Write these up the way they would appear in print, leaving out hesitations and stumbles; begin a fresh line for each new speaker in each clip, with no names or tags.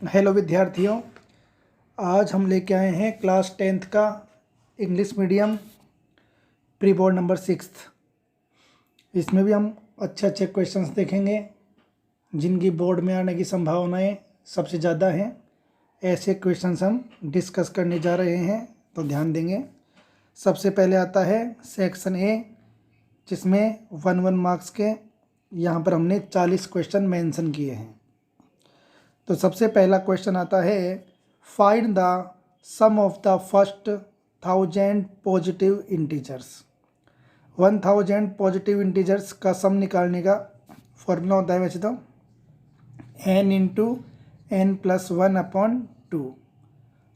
Hello विद्यार्थियों, आज हम लेके आए हैं क्लास 10th का English medium pre board number 6। इसमें भी हम अच्छे अच्छे क्वेश्चंस देखेंगे जिनकी बोर्ड में आने की संभावनाएं सबसे ज़्यादा हैं। ऐसे क्वेश्चंस हम डिस्कस करने जा रहे हैं, तो ध्यान देंगे। सबसे पहले आता है सेक्शन ए, जिसमें 1 मार्क्स के यहाँ पर हमने 40 क्वेश्चन मेंशन किए हैं। तो सबसे पहला क्वेश्चन आता है, find the sum of the first 1000 positive integers. 1000 positive integers का सम निकालने का फॉर्मूला होता है वैसे तो n इंटू n प्लस 1/2।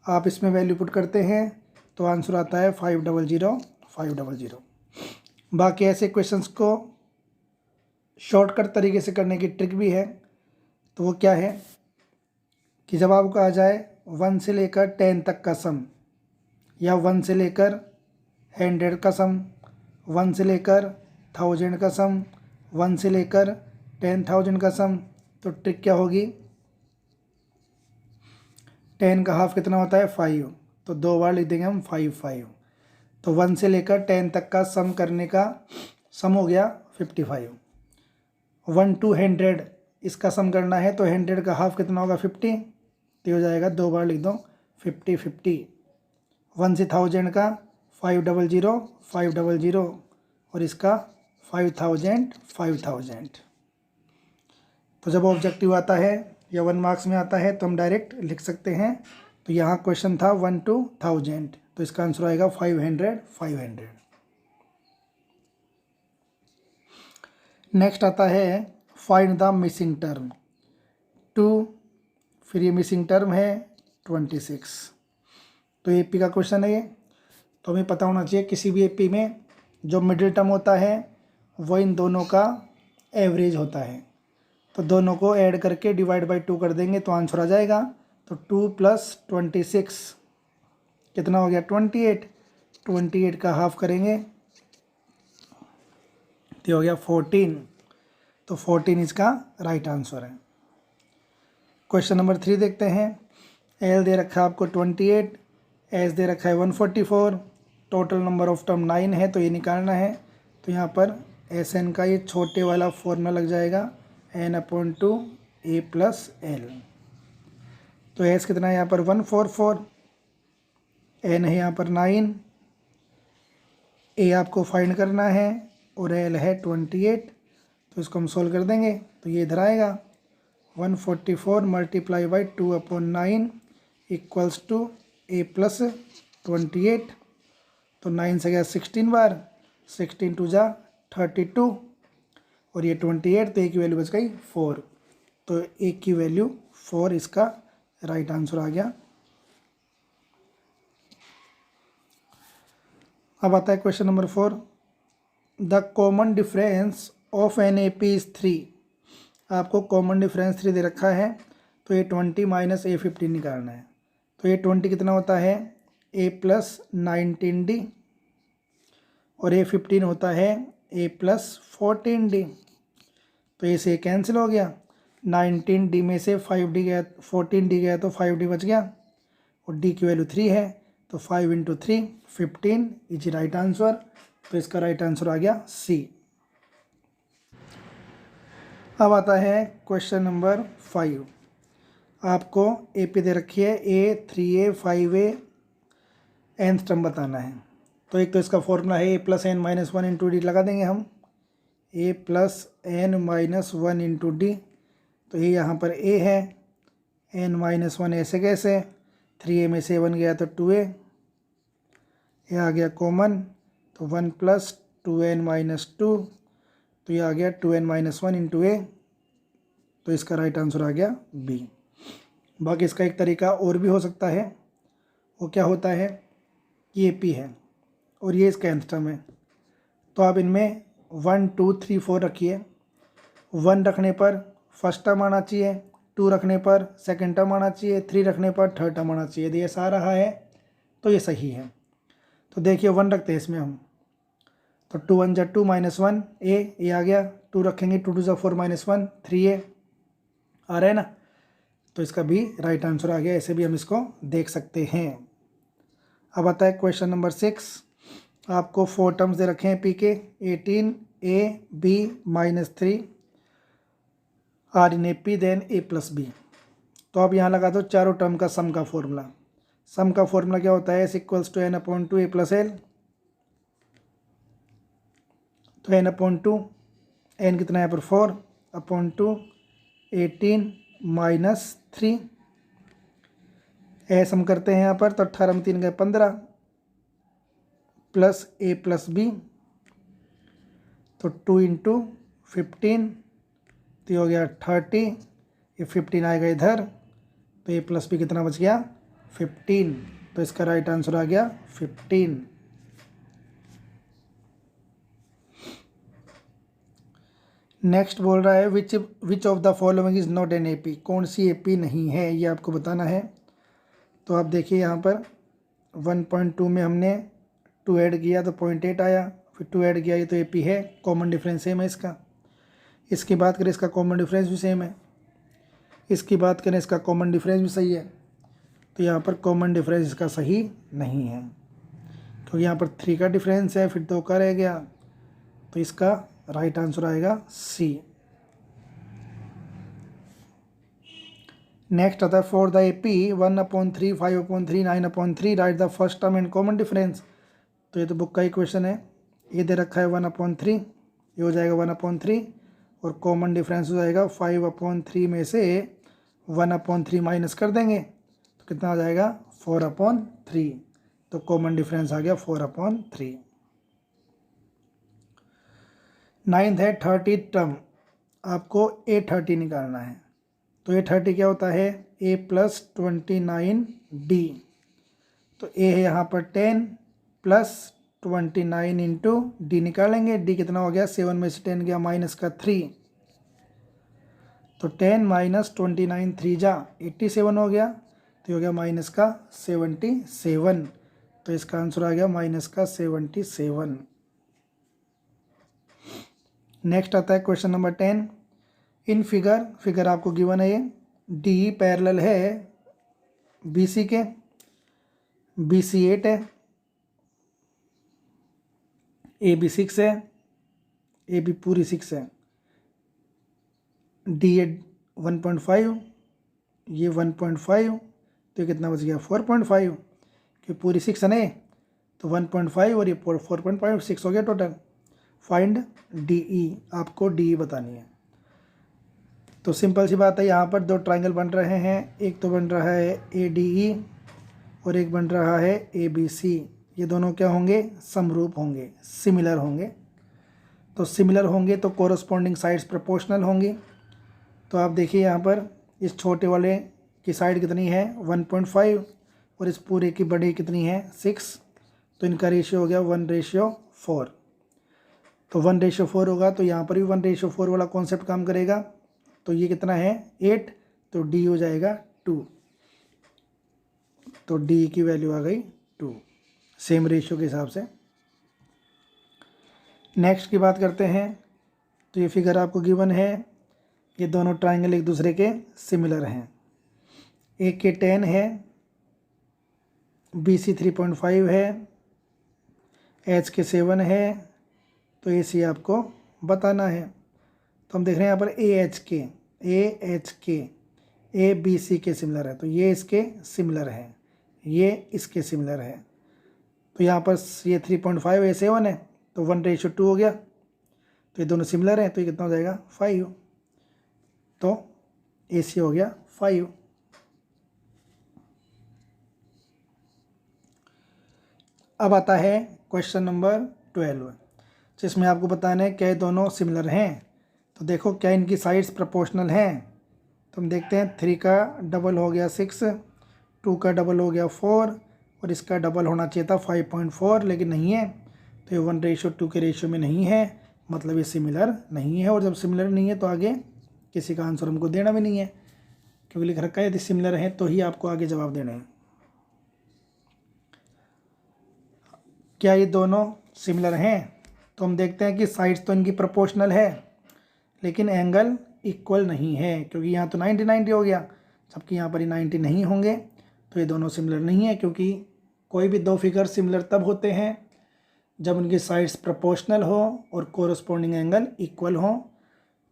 आप इसमें वैल्यू पुट करते हैं तो आंसर आता है 500 बाकी ऐसे क्वेश्चंस को शॉर्टकट तरीके से करने की ट्रिक भी है। तो वो क्या है कि जब आपको आ जाए 1 से लेकर 10 तक का सम, या 1 से लेकर 100 का सम, 1 से लेकर 1000 का सम, 1 से लेकर 10,000 का सम, तो ट्रिक क्या होगी, 10 का हाफ कितना होता है 5, तो 2 बार लिख देंगे हम 5। तो 1 से लेकर 10 तक का सम करने का सम हो गया 55। 1 to 100 इसका सम करना है तो 100 का हाफ कितना होगा 50, तो हो जाएगा 2 बार लिख दो 50। 1 से 1000 का 500 और इसका 5000। तो जब ऑब्जेक्टिव आता है या 1 मार्क्स में आता है तो हम डायरेक्ट लिख सकते हैं। तो यहाँ क्वेश्चन था 1 to 1000, तो इसका आंसर आएगा 500। नेक्स्ट आता है फाइंड द मिसिंग टर्म 2, फिर ये मिसिंग टर्म है 26। तो एपी का क्वेश्चन है ये, तो हमें पता होना चाहिए किसी भी एपी में जो मिडिल टर्म होता है वो इन दोनों का एवरेज होता है। तो दोनों को ऐड करके डिवाइड बाई 2 कर देंगे तो आंसर आ जाएगा। तो 2 + 26 कितना हो गया 28 का हाफ करेंगे तो हो गया 14। तो 14 इसका राइट आंसर है। क्वेश्चन नंबर 3 देखते हैं। एल दे रखा है आपको 28, एस दे रखा है 144, टोटल नंबर ऑफ टर्म 9 है, तो ये निकालना है। तो यहाँ पर एस एन का ये छोटे वाला फॉर्मूला लग जाएगा n/2 a + l। तो एस कितना है यहाँ पर 144, एन है यहाँ पर 9, ए आपको फाइंड करना है और एल है 28। तो इसको हम सोल्व कर देंगे तो ये इधर आएगा 144 × 2/9 = a + 28। तो 9 से गया 16 बार, 16 2 जा 32 और ये 28, तो ए की वैल्यू बच गई 4। तो ए की वैल्यू 4 इसका राइट आंसर आ गया। अब आता है question number 4। The common difference of an A P is 3। आपको कॉमन डिफरेंस 3 दे रखा है, तो ये 20 - a15 निकालना है। तो ये 20 कितना होता है a + 19d और a15 होता है a + 14d। तो ये से कैंसिल हो गया, 19d में से 5d गया, 14d गया तो 5d बच गया और d की वैल्यू 3 है। तो 5 × 3 15 इज राइट आंसर। तो इसका राइट आंसर आ गया सी। अब आता है क्वेश्चन नंबर 5। आपको ए पे दे रखी है a, 3a, 5a, nth term बताना है। तो एक तो इसका फॉर्मूला है a + n - 1 × d, लगा देंगे हम a + n - 1 × d। तो ये यहाँ पर a है, n - 1 ऐसे कैसे, 3a में से 1 गया तो 2a, ये आ गया कॉमन, तो 1 + 2n - 2, तो ये आ गया 2n - 1 × a। तो इसका राइट आंसर आ गया बी। बाकी इसका एक तरीका और भी हो सकता है। वो क्या होता है, ये पी है और ये इसका nth टर्म है, तो आप इनमें 1 2 3 4 रखिए। 1 रखने पर फर्स्ट टर्म आना चाहिए, 2 रखने पर सेकंड टर्म आना चाहिए, 3 रखने पर थर्ड टर्म आना चाहिए। यदि ऐसा आ रहा है तो ये सही है। तो देखिए 1 रखते हैं इसमें हम, तो 2 1 जा 2 - 1 a आ गया, 2 रखेंगे 2 2 जा 4 - 1 3a आ रहा है ना। तो इसका भी राइट आंसर आ गया। ऐसे भी हम इसको देख सकते हैं। अब आता है क्वेश्चन नंबर 6। आपको 4 टर्म्स दे रखे हैं पी के। 18ab-3 are in A P then a+b। तो आप यहाँ लगा दो चारों टर्म का सम का फॉर्मूला। सम का फॉर्मूला क्या होता है? S = n/2 a+l। तो n/2 n कितना है पर 4/2 18 - 3 सम करते हैं यहाँ पर। तो 18 में 3 गए 15 प्लस a+b। तो 2 × 15 तो ये हो गया 30। ये 15 आएगा इधर तो a+b कितना बच गया 15। तो इसका राइट आंसर आ गया 15। नेक्स्ट बोल रहा है which of the following is not an AP। कौन सी AP नहीं है ये आपको बताना है। तो आप देखिए यहाँ पर 1.2 में हमने 2 ऐड किया तो 0.8 आया, फिर 2 ऐड किया ये तो AP है। कॉमन डिफरेंस सेम है इसका। इसकी बात करें इसका कॉमन डिफरेंस भी सेम है। इसकी बात करें इसका कॉमन डिफरेंस भी सही है। तो यहाँ पर कॉमन डिफरेंस इसका सही नहीं है क्योंकि यहाँ पर 3 का डिफरेंस है, फिर 2 का रह गया। तो इसका राइट आंसर आएगा C। नेक्स्ट आता है for the AP 1/3 5/3 9/3 right the first term and common difference. तो ये तो बुक का ही क्वेश्चन है। ये दे रखा है 1/3, ये हो जाएगा 1/3 और कॉमन डिफरेंस हो जाएगा 5/3 में से 1/3 माइनस कर देंगे तो कितना हो जाएगा 4/3। तो कॉमन डिफरेंस आ गया 4/3। 9th है 30th टर्म। आपको A30 निकालना है। तो A30 क्या होता है A+29D। तो A है यहाँ पर 10 + 29 × D निकालेंगे। D कितना हो गया 7 में से 10 गया माइनस का 3 तो 10 - 29 3 जा 87 हो गया। तो ये हो गया माइनस का 77। तो इसका आंसर आ गया माइनस का 77। नेक्स्ट आता है क्वेश्चन नंबर 10। इन फिगर आपको गिवन है ये D पैरेलल है BC के। BC 8 है, AB 6 है, AB पूरी 6 है। D 1.5, ये 1.5 तो ये कितना बच गया 4.5 कि पूरी 6 है ना तो 1.5 और ये 4.5 6 हो गया टोटल। फाइंड DE, आपको DE बतानी है। तो सिंपल सी बात है, यहाँ पर 2 ट्रायंगल बन रहे हैं। एक तो बन रहा है ADE और एक बन रहा है ABC। ये दोनों क्या होंगे समरूप होंगे, सिमिलर होंगे। तो सिमिलर होंगे तो कोरस्पॉन्डिंग साइड्स प्रोपोर्शनल होंगी। तो आप देखिए यहाँ पर इस छोटे वाले की साइड कितनी है 1.5 और इस पूरे की बड़ी कितनी है 6। तो इनका रेशियो हो गया 1:4। तो 1:4 होगा तो यहाँ पर भी 1:4 वाला कॉन्सेप्ट काम करेगा। तो ये कितना है 8 तो D हो जाएगा 2। तो D की वैल्यू आ गई 2 सेम रेशियो के हिसाब से। नेक्स्ट की बात करते हैं। तो ये फिगर आपको गिवन है। ये दोनों ट्रायंगल एक दूसरे के सिमिलर हैं। एक के 10 है, BC 3.5 है, H के 7 है। तो AC आपको बताना है। तो हम देख रहे हैं यहाँ पर AHK ABC के सिमिलर है। तो ये इसके सिमिलर है, ये इसके सिमिलर है। तो यहाँ पर ये 3.5 है 7 है तो 1:2 हो गया। तो ये दोनों सिमिलर हैं तो ये कितना हो जाएगा 5। तो AC हो गया 5। अब आता है क्वेश्चन नंबर 12 जिसमें आपको बताना है क्या ये दोनों सिमिलर हैं। तो देखो क्या इनकी साइड्स प्रोपोर्शनल हैं। तो हम देखते हैं 3 का डबल हो गया 6, 2 का डबल हो गया 4 और इसका डबल होना चाहिए था 5.4 लेकिन नहीं है। तो ये 1:2 के रेशियो में नहीं है, मतलब ये सिमिलर नहीं है। और जब सिमिलर नहीं है तो आगे किसी का आंसर हमको देना भी नहीं है क्योंकि लिख रखा है यदि सिमिलर है तो ही आपको आगे जवाब देने हैं। क्या ये दोनों सिमिलर हैं? तो हम देखते हैं कि साइड्स तो इनकी प्रोपोर्शनल है लेकिन एंगल इक्वल नहीं है क्योंकि यहाँ तो 90 हो गया जबकि यहाँ पर ये 90 नहीं होंगे, तो ये दोनों सिमिलर नहीं है, क्योंकि कोई भी दो फिगर सिमिलर तब होते हैं जब उनकी साइड्स प्रोपोर्शनल हो और कोरस्पॉन्डिंग एंगल इक्वल हो।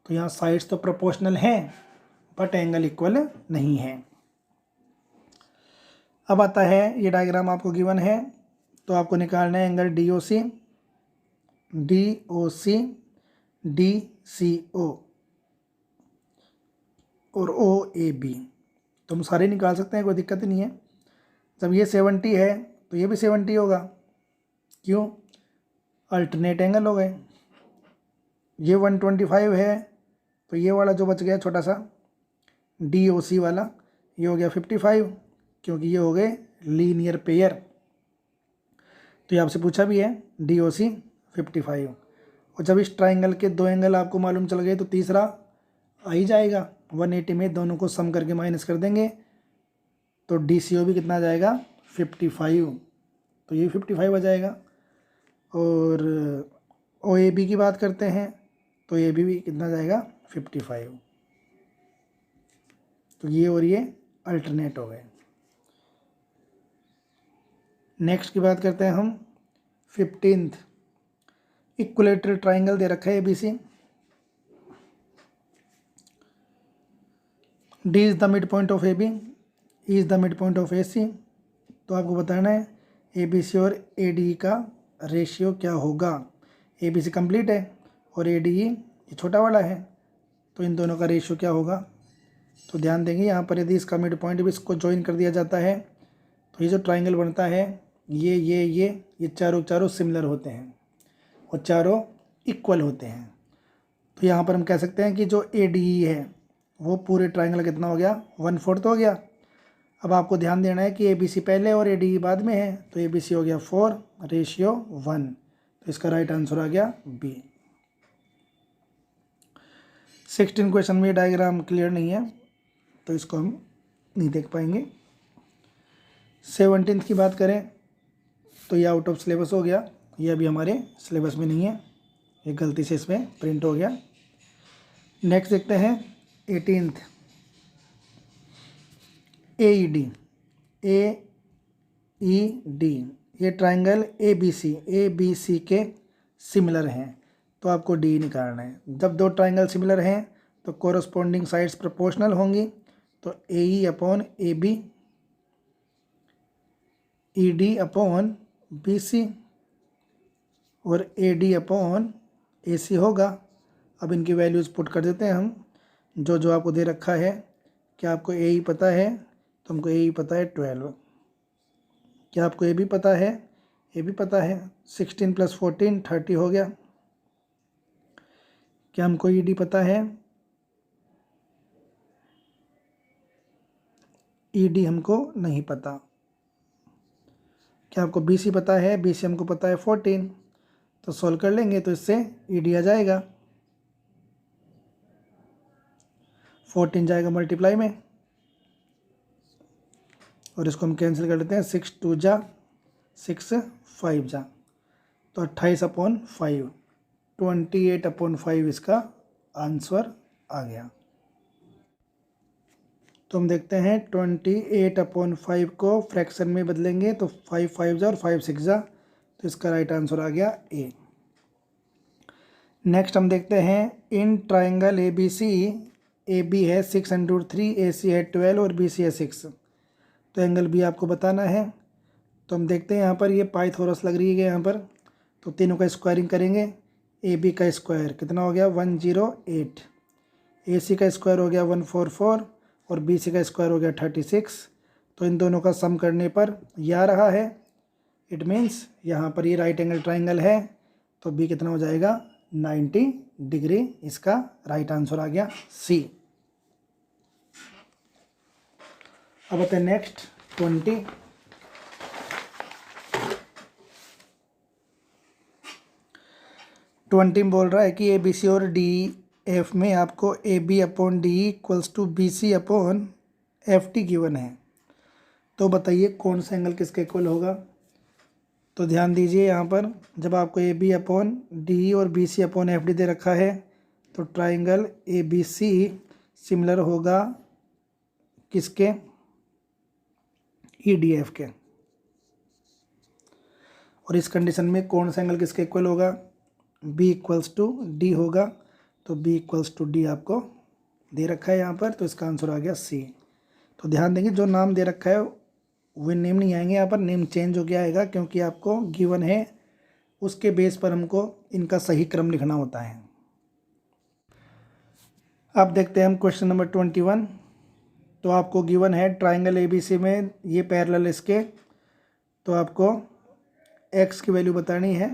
तो यहाँ साइड्स तो प्रोपोर्शनल हैं बट एंगल इक्वल नहीं है। अब आता है, ये डायग्राम आपको गिवन है, तो आपको निकालना है एंगल DOC, DOC, DCO और OAB। तो हम सारे निकाल सकते हैं, कोई दिक्कत नहीं है। जब ये 70 है तो ये भी 70 होगा, क्यों? अल्टरनेट एंगल हो गए। ये 125 है तो ये वाला जो बच गया छोटा सा DOC वाला, ये हो गया 55, क्योंकि ये हो गए लीनियर पेयर। तो ये आपसे पूछा भी है DOC 55। और जब इस ट्राइंगल के दो एंगल आपको मालूम चल गए तो तीसरा आ ही जाएगा। 180 में दोनों को सम करके माइनस कर देंगे तो DCO भी कितना आ जाएगा? 55। तो ये 55 आ जाएगा। और OAB की बात करते हैं तो AB भी कितना जाएगा? 55। तो ये और ये अल्टरनेट हो गए। नेक्स्ट की बात करते हैं हम 15th। इक्विलेटरल ट्राइंगल दे रखा है ABC। D is the mid point of AB, E is the mid point of AC। तो आपको बताना है ABC और ADE का रेशियो क्या होगा। ABC कंप्लीट है और ADE ये छोटा वाला है, तो इन दोनों का रेशियो क्या होगा। तो ध्यान देंगे यहाँ पर, यदि इसका मिड पॉइंट भी इसको ज्वाइन कर दिया जाता है तो ये जो ट्राइंगल बनता है ये चारों सिमिलर होते हैं और चारों इक्वल होते हैं। तो यहाँ पर हम कह सकते हैं कि जो ADE है वो पूरे ट्राइंगल कितना हो गया? 1/4 हो गया। अब आपको ध्यान देना है कि ABC पहले और ADE बाद में है, तो ABC हो गया 4:1। तो इसका राइट आंसर आ गया B। 16 क्वेश्चन में डायग्राम क्लियर नहीं है तो इसको हम नहीं देख पाएंगे। 17th की बात करें तो ये आउट ऑफ सिलेबस हो गया, ये अभी हमारे सिलेबस में नहीं है, ये गलती से इसमें प्रिंट हो गया। नेक्स्ट देखते हैं 18th। AED, ये ट्राइंगल ABC के सिमिलर हैं, तो आपको D निकालना है। जब दो ट्राइंगल सिमिलर हैं तो कोरस्पॉन्डिंग साइड्स प्रोपोर्शनल होंगी, तो AE upon AB, ED upon BC और AD अपॉन AC होगा। अब इनकी वैल्यूज़ पुट कर देते हैं हम, जो आपको दे रखा है। क्या आपको AE पता है? तो हमको AE पता है 12। क्या आपको AB पता है? AB पता है 16 + 14 30 हो गया। क्या हमको ED पता है? ED हमको नहीं पता। क्या आपको BC पता है? BC हमको पता है 14। तो सॉल्व कर लेंगे तो इससे ED आ जाएगा, 14 जाएगा मल्टीप्लाई में और इसको हम कैंसिल कर लेते हैं। 6 2 जा 6 5 जा, तो 28/5, 28/5 इसका आंसर आ गया। तो हम देखते हैं 28/5 को फ्रैक्शन में बदलेंगे तो 5 5 जा और 5 6 जा, तो इसका राइट आंसर आ गया A। नेक्स्ट हम देखते हैं इन ट्राइंगल ABC, AB है 6√3, AC है 12 और BC है 6। तो एंगल B आपको बताना है। तो हम देखते हैं यहाँ पर ये पाइथागोरस लग रही है यहाँ पर, तो तीनों का स्क्वायरिंग करेंगे। AB का स्क्वायर कितना हो गया? 108। AC का स्क्वायर हो गया 144 और BC का स्क्वायर हो गया 36। तो इन दोनों का सम करने पर यह आ रहा है। इट मीन्स यहाँ पर ये राइट एंगल ट्राइंगल है, तो B कितना हो जाएगा? 90 डिग्री। इसका राइट आंसर आ गया C। अब आते हैं नेक्स्ट 20। में बोल रहा है कि ABC और DF में आपको AB/DE = BC/FT गिवन है। तो बताइए कौन सा एंगल किसके इक्वल होगा। तो ध्यान दीजिए यहाँ पर, जब आपको AB/DE और BC/FD दे रखा है तो ट्राइंगल ABC सिमिलर होगा किसके, EDF के। और इस कंडीशन में कौन सा एंगल किसके इक्वल होगा, B इक्वल्स टू D होगा। तो B इक्वल्स टू D आपको दे रखा है यहाँ पर, तो इसका आंसर आ गया C। तो ध्यान देंगे जो नाम दे रखा है वो नेम नहीं आएंगे यहाँ पर, नेम चेंज हो गया आएगा, क्योंकि आपको गिवन है उसके बेस पर हमको इनका सही क्रम लिखना होता है। अब देखते हैं हम क्वेश्चन नंबर 21। तो आपको गिवन है ट्राइंगल ABC में ये पैरेलल इसके, तो आपको x की वैल्यू बतानी है।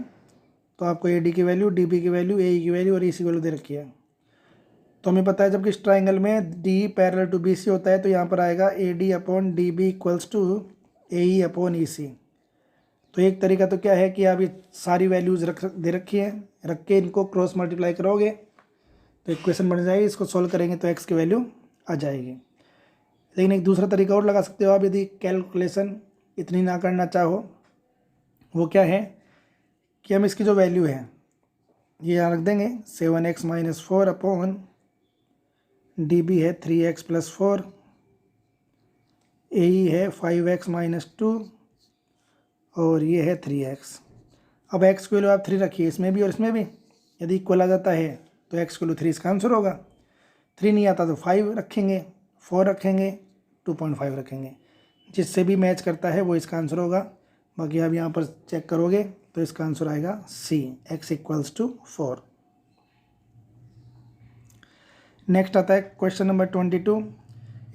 तो आपको AD की वैल्यू, DB की वैल्यू, AE की वैल्यू और EC की वैल्यू दे रखी है। तो हमें पता है जब कि इस ट्राइंगल में D पैरेलल टू BC होता है तो यहाँ पर आएगा AD upon DB equals to AE upon EC। तो एक तरीका तो क्या है कि आप ये सारी वैल्यूज़ दे रखी है, रख के इनको क्रॉस मल्टीप्लाई करोगे तो इक्वेशन बन जाएगी, इसको सॉल्व करेंगे तो x की वैल्यू आ जाएगी। लेकिन एक दूसरा तरीका और लगा सकते हो आप, यदि कैलकुलेशन इतनी ना करना चाहो। वो क्या है कि हम इसकी जो वैल्यू है ये यहाँ रख देंगे, 7x माइनस 4 अपॉन DB है 3x प्लस 4, AE है 5x माइनस 2 और ये है 3x। अब x की वैल्यू आप 3 रखिए इसमें भी और इसमें भी, यदि इक्वल आ जाता है तो x की वैल्यू 3 इसका आंसर होगा। 3 नहीं आता तो 5 रखेंगे, 4 रखेंगे, 2.5 रखेंगे, जिससे भी मैच करता है वो इसका आंसर होगा। बाकी आप यहाँ पर चेक करोगे तो इसका आंसर आएगा C, x equals to 4। Next आता है question number 22।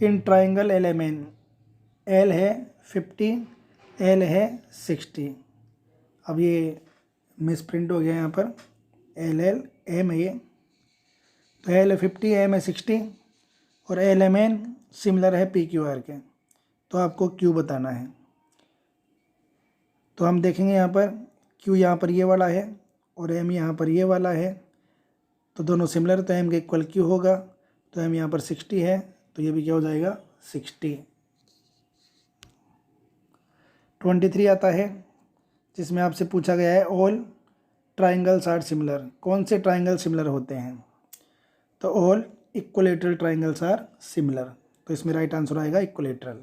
In triangle LMN, L है 50, L है 60। अब ये मिसप्रिंट हो गया यहाँ पर, LL M है ये, तो L है 50, M है 60 और LMN सिमिलर है PQR के। तो आपको Q बताना है। तो हम देखेंगे यहाँ पर Q यहाँ पर ये वाला है और M यहाँ पर ये वाला है, तो दोनों सिमिलर, तो M के इक्वल Q होगा। तो M यहाँ पर 60 है तो ये भी क्या हो जाएगा 60। 23 आता है जिसमें आपसे पूछा गया है ऑल ट्राइंगल्स आर सिमिलर। कौन से ट्राइंगल सिमिलर होते हैं, तो all equilateral triangles are similar. तो इसमें राइट आंसर आएगा इक्वलेटरल।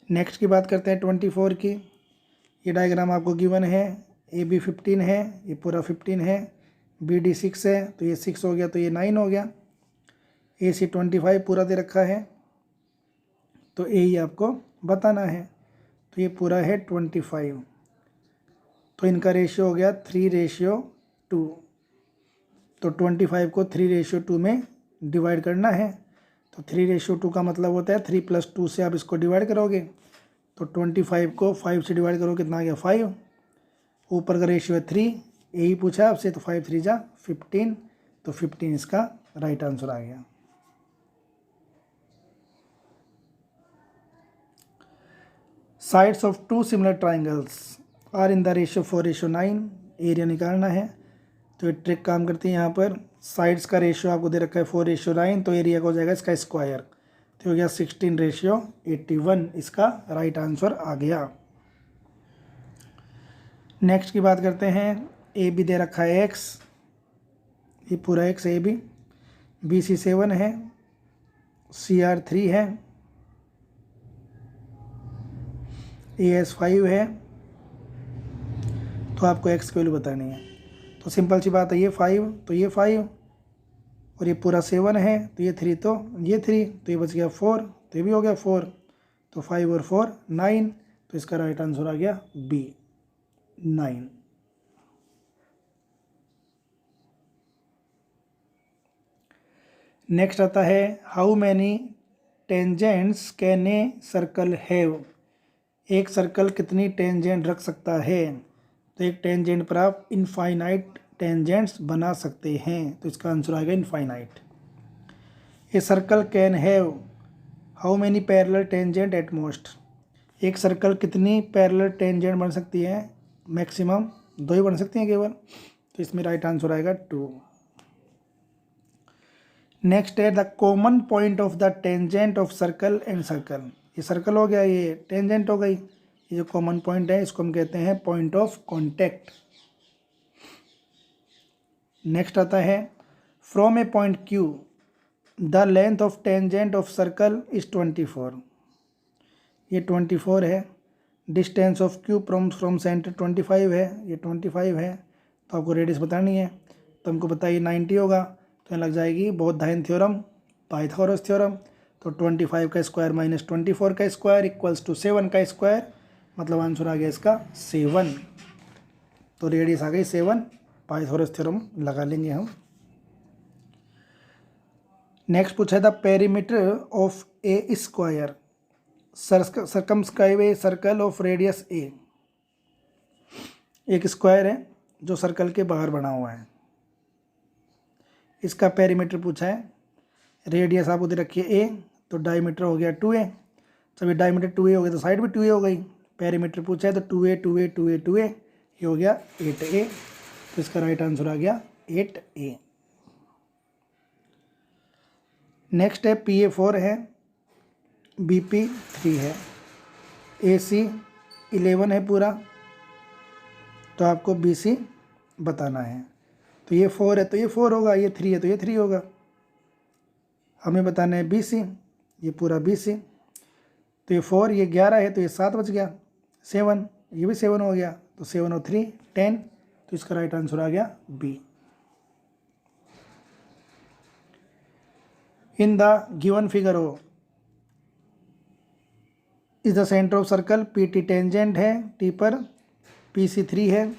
नेक्स्ट की बात करते हैं 24 की। ये डायग्राम आपको गिवन है, AB 15 है, ये पूरा 15 है, BD 6 है, तो ये 6 हो गया तो ये 9 हो गया, AC 25 पूरा दे रखा है, तो AE आपको बताना है। तो ये पूरा है 25, तो इनका रेशियो हो गया 3:2। तो 25 को 3:2 में डिवाइड करना है। तो 3:2 का मतलब होता है 3 + 2 से आप इसको डिवाइड करोगे, तो 25 को 5 से डिवाइड करो कितना आ गया 5। ऊपर का रेशियो है 3, यही पूछा आपसे, तो 5 3 जा 15, तो 15 इसका राइट आंसर आ गया। Sides of 2 similar triangles are in the ratio 4:9। Area निकालना है, तो ये ट्रिक काम करती है। यहाँ पर साइड्स का रेशियो आपको दे रखा है 4:9, तो एरिया का हो जाएगा इसका स्क्वायर, तो हो गया 16:81। इसका राइट आंसर आ गया। नेक्स्ट की बात करते हैं। AB दे रखा है x, ये पूरा x AB, BC 7 है, CR 3 है, AS 5 है, तो आपको x की वैल्यू बतानी है। तो सिंपल सी बात है, ये 5 तो ये 5 और ये पूरा 7 है, तो ये 3 तो ये 3, तो ये बच गया 4, तो ये भी हो गया 4, तो 5 और 4 9, तो इसका राइट आंसर आ गया B 9। नेक्स्ट आता है how many tangents can a circle have. एक सर्कल कितनी टेंजेंट रख सकता है, तो एक टेंजेंट पर आप इनफाइनाइट टेंजेंट्स बना सकते हैं, तो इसका आंसर आएगा infinite. A circle can have how many parallel tangent at most. एक सर्कल कितनी पैरेलल टेंजेंट बन सकती है, मैक्सिमम 2 ही बन सकती हैं केवल, तो इसमें राइट आंसर आएगा 2। नेक्स्ट है the common point of the tangent of circle and circle. ये सर्कल हो गया, ये टेंजेंट हो गई, ये जो कॉमन पॉइंट है इसको हम कहते हैं पॉइंट ऑफ कॉन्टैक्ट। नेक्स्ट आता है from a point Q the length of tangent of circle is 24। ये 24 है। Distance of Q from centre 25 है, ये 25 है। तो आपको रेडियस बतानी है, तो हमको पता है ये 90 होगा, तो यहाँ लग जाएगी बोधायन थ्योरम, पाइथागोरस थ्योरम। तो 25 का स्क्वायर माइनस 24 का स्क्वायर इक्वल्स टू 7 का स्क्वायर, मतलब आंसर आ गया इसका 7। तो रेडियस आ गई 7, पाइथागोरस थ्योरम लगा लेंगे हम। नेक्स्ट पूछा the perimeter of a square circumscribe a circle of radius a. एक स्क्वायर है जो सर्कल के बाहर बना हुआ है, इसका पेरीमीटर पूछा है। रेडियस आप उधर रखिए ए, तो डायमीटर हो गया 2a। जब ये डायमीटर 2a हो गया तो साइड भी 2a हो गई। पेरीमीटर पूछा है तो 2a 2a 2a 2a, ये हो गया 8a। तो इसका राइट आंसर आ गया 8a। नेक्स्ट है PA4 है, BP3 है, AC 11 है पूरा, तो आपको BC बताना है। तो ये 4 है तो ये 4 होगा, ये 3 है तो ये 3 होगा। हमें बताना है BC, ये पूरा BC। तो ये 4, ये 11 है तो ये 7 बच गया, 7, ये भी 7 हो गया, तो 7 और 3 10। तो इसका राइट आंसर आ गया B। In the given figure O is the centre of circle, PT tangent है T पर, PC 3 है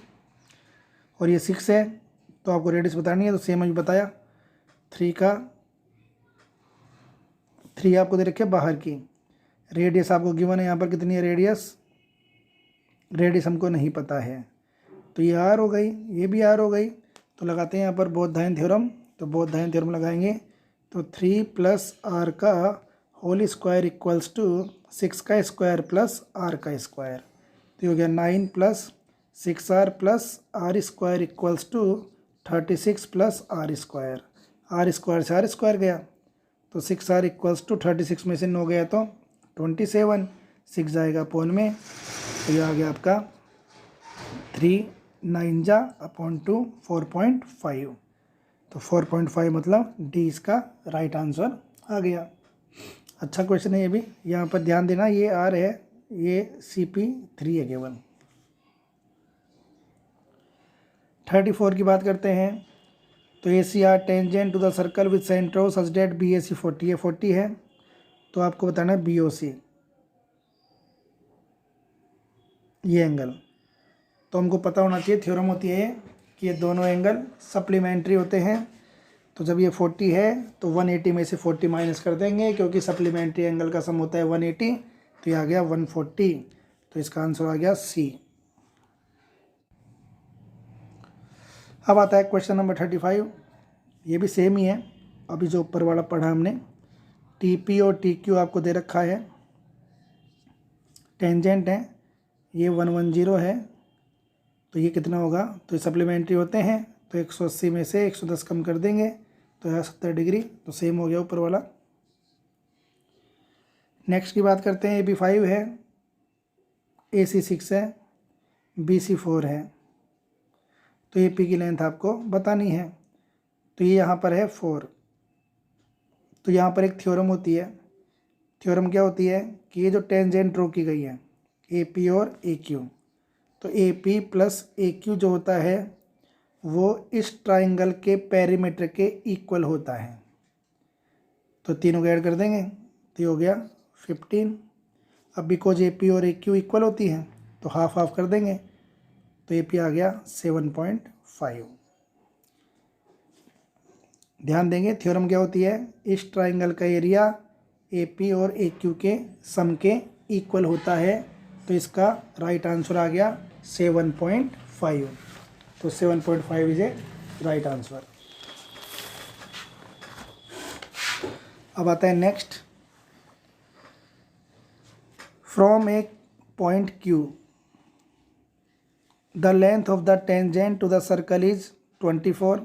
और ये 6 है। तो आपको रेडियस बतानी है, तो सेम अभी बताया। 3 आपको दे रखे बाहर की, रेडियस आपको गिवन है यहाँ पर कितनी है रेडियस हमको नहीं पता है, तो ये R हो गई, ये भी R हो गई। तो लगाते हैं यहाँ पर बोधायन थ्योरम, तो बोधायन थ्योरम लगाएंगे तो 3 + R का होल स्क्वायर इक्वल्स टू 6 का स्क्वायर प्लस R का स्क्वायर। तो ये हो गया 9 + 6R + R square equals to 36 + R square. R square से R स्क्वायर गया, तो 6R इक्वल्स टू 36 में से 9 गया तो 27, 6 जाएगा अपॉन में, तो ये आ गया आपका 3 9 जा अपॉन 2 4.5। तो 4.5 मतलब D इसका राइट आंसर आ गया। अच्छा क्वेश्चन है ये भी, यहाँ पर ध्यान देना, ये R है, ये CP3 है केवल। 34 की बात करते हैं, तो ACR tangent to the circle with centre such that BAC 40 है, 40 है। तो आपको बताना है BOC, ये एंगल। तो हमको पता होना चाहिए, थ्योरम होती है कि ये दोनों एंगल सप्लीमेंट्री होते हैं। तो जब ये 40 है तो 180 में से 40 माइनस कर देंगे, क्योंकि सप्लीमेंट्री एंगल का सम होता है 180। तो ये आ गया 140, तो इसका आंसर आ गया C। अब आता है क्वेश्चन नंबर 35। ये भी सेम ही है, अभी जो ऊपर वाला पढ़ा हमने। TP और TQ आपको दे रखा है, टेंजेंट है, ये 110 है, तो ये कितना होगा, तो ये सप्लीमेंट्री होते हैं, तो 180 में से 110 कम कर देंगे, तो यह 70 डिग्री, तो सेम हो गया ऊपर वाला। नेक्स्ट की बात करते हैं, AB5 है, AC 6 है, BC 4 है। तो AP की लेंथ आपको बतानी है, तो ये यहाँ पर है 4। तो यहाँ पर एक थ्योरम होती है, थ्योरम क्या होती है कि ये जो टेंजेंट ड्रॉ की गई है AP और AQ, तो AP + AQ जो होता है वो इस ट्राइंगल के पेरीमीटर के इक्वल होता है। तो तीनों को ऐड कर देंगे, तो ये हो गया 15। अब बिकॉज AP और AQ इक्वल होती हैं तो हाफ हाफ कर देंगे, तो AP आ गया 7.5। ध्यान देंगे, थ्योरम क्या होती है, इस ट्राइंगल का एरिया AP और AQ के सम के इक्वल होता है। तो इसका राइट आंसर आ गया 7.5। तो 7.5 इज ए राइट आंसर। अब आता है next, from a point Q the length of the tangent to the circle is 24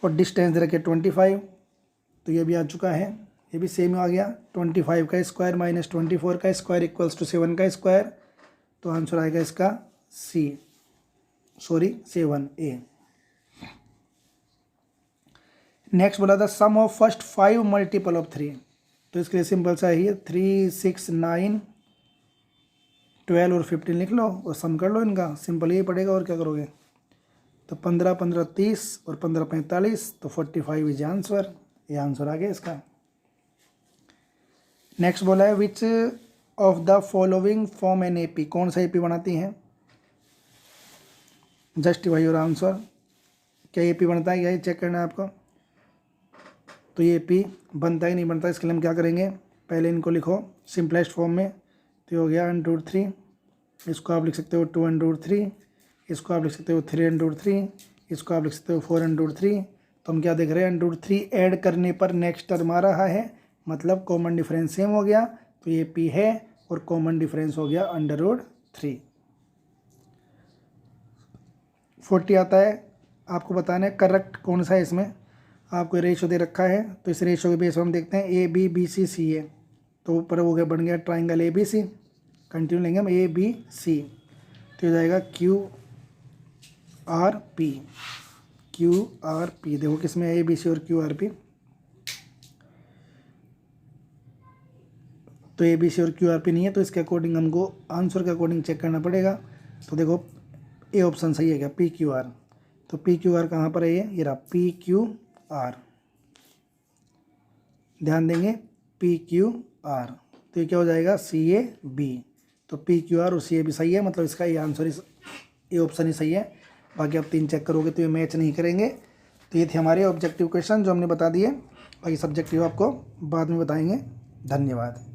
और डिस्टेंस दे रखे 25। तो ये भी आ चुका है, ये भी सेम आ गया, 25 का स्क्वायर माइनस 24 का स्क्वायर इक्वल्स टू 7 का स्क्वायर। तो आंसर आएगा इसका 7A। नेक्स्ट बोला था सम ऑफ फर्स्ट 5 मल्टीपल ऑफ 3, तो इसके लिए सिंपल सा ही है 3, 6, 9, 12 और 15 लिख लो और सम कर लो इनका, सिंपल यही पड़ेगा और क्या करोगे। तो 15, 15, 30 और 15, 45, तो 45 इज आंसर, ये आंसर आ गया इसका। नेक्स्ट बोला है which of the following form an AP, कौन सा एपी बनाती हैं। जस्टिफाई योर आंसर, क्या एपी बनता है, क्या ये चेक करना है आपको। तो ये एपी बनता ही नहीं बनता, इसके लिए हम क्या करेंगे, पहले इनको लिखो सिंपलेस्ट फॉर्म में। तो ये हो गया √3, इसको आप लिख सकते हो 2√3, इसको आप लिख सकते हो 3√3, इसको आप लिख सकते हो 4√3। तो हम क्या देख रहे हैं, √3 ऐड करने पर नेक्स्ट टर्म आ रहा है, मतलब कॉमन डिफरेंस सेम हो गया, तो ये पी है और कॉमन डिफरेंस हो गया √3। 40 आता है, आपको बताना है करेक्ट कौन सा है। इसमें आपको रेशो दे रखा है, तो इस रेशो के बेस पर हम देखते हैं ए बी बी सी सी ए, तो ऊपर हो गया बन गया triangle A B C. Continue लेंगे हम ए बी सी, तो हो जाएगा Q R P, Q R P. देखो किसमें ए बी सी और क्यू आर पी, तो ए बी सी और क्यू आर पी नहीं है, तो इसके अकॉर्डिंग हमको आंसर के अकॉर्डिंग चेक करना पड़ेगा। तो देखो ए ऑप्शन सही है क्या, पी क्यू आर। तो पी क्यू आर कहाँ पर है, ये रहा पी क्यू आर, ध्यान देंगे पी क्यू आर, तो ये क्या हो जाएगा सी ए बी। तो पी क्यू आर और सी ए बी सही है, मतलब इसका ये आंसर ये ऑप्शन ही सही है। बाकी आप 3 चेक करोगे तो ये मैच नहीं करेंगे। तो ये थे हमारे ऑब्जेक्टिव क्वेश्चन जो हमने बता दिए, बाकी सब्जेक्टिव आपको बाद में बताएंगे। धन्यवाद।